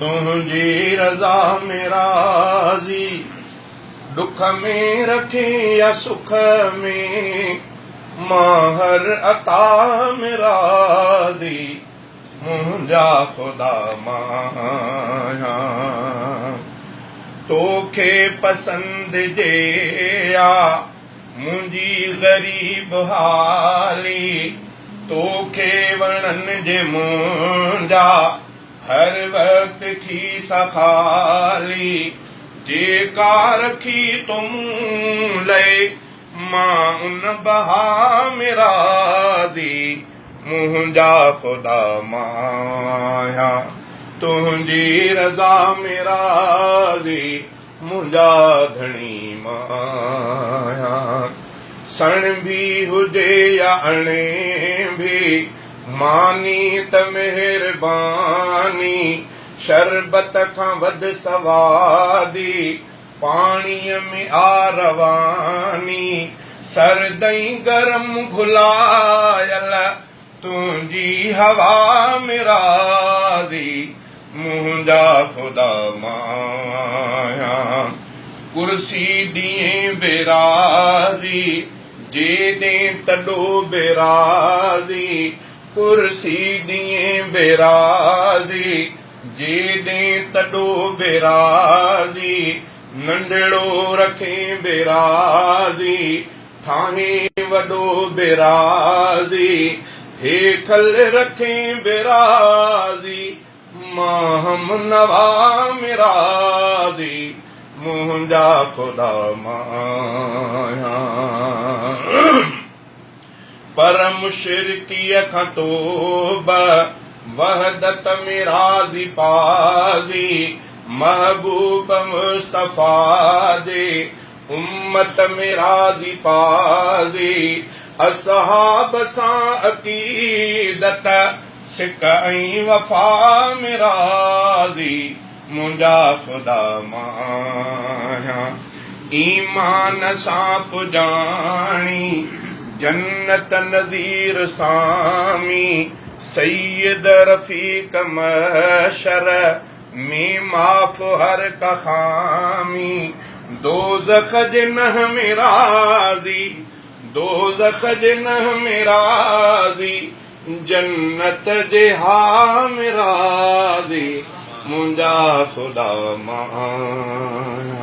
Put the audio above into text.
तुझी रज़ा में राज़ी, दुख में रखे या सुख में, मां हर अता में राज़ी, मुंहिंजा ख़ुदा माया। तोखे पसंद जे या मुंहिंजी ग़रीब हाली, तोखे वणन जे मुंहिंजा हर वक्त खी सखाली। जेका रखी तुम लय मां उन बहा में राज़ी, मुंहिंजा ख़ुदा माया। तुंहिंजी रज़ा में राज़ी, मुंहिंजा धणी माया। सण भी हुजे या अणे भी, मानी त मेहरबानी। शरबत खां वध सवादी, पाणीअ में आ रवानी। सरदई गरम घुलायल, तुंहिंजी हवा में राज़ी, मुंहिंजा ख़ुदा माया। कुर्सी ॾींहें बेराज़ी, जेॾे तॾो बेराज़ी। कुर्सी ॾींहें बेराज़ी, जेॾे तॾो बेराज़ी। नंढड़ो रखे बेराज़ी, ठाहे वॾो बेराज़ी। हेठल रखे बेराज़ी, मां हम नवा में राज़ी, मुंहिंजा ख़ुदा माया। पर मुशरिकीअ खां तौबा, वहदत में राज़ी पाज़ी। महबूब मुस्तफ़ा जे उम्मत में राज़ी पाज़ी। असहाब सां अक़ीदत, सिक ऐं वफ़ा में राज़ी, मुंहिंजा ख़ुदा माया। ईमान सां पुॼाणी, जन्नत नज़ीर सामी। सैयद रफ़ीक महशर में माफ़ हर का खामी। दोज़ख जे नह में राज़ी, दोज़ख जे नह में राज़ी। जन्नत जे हा में राज़ी, मुंहिंजा ख़ुदा माया।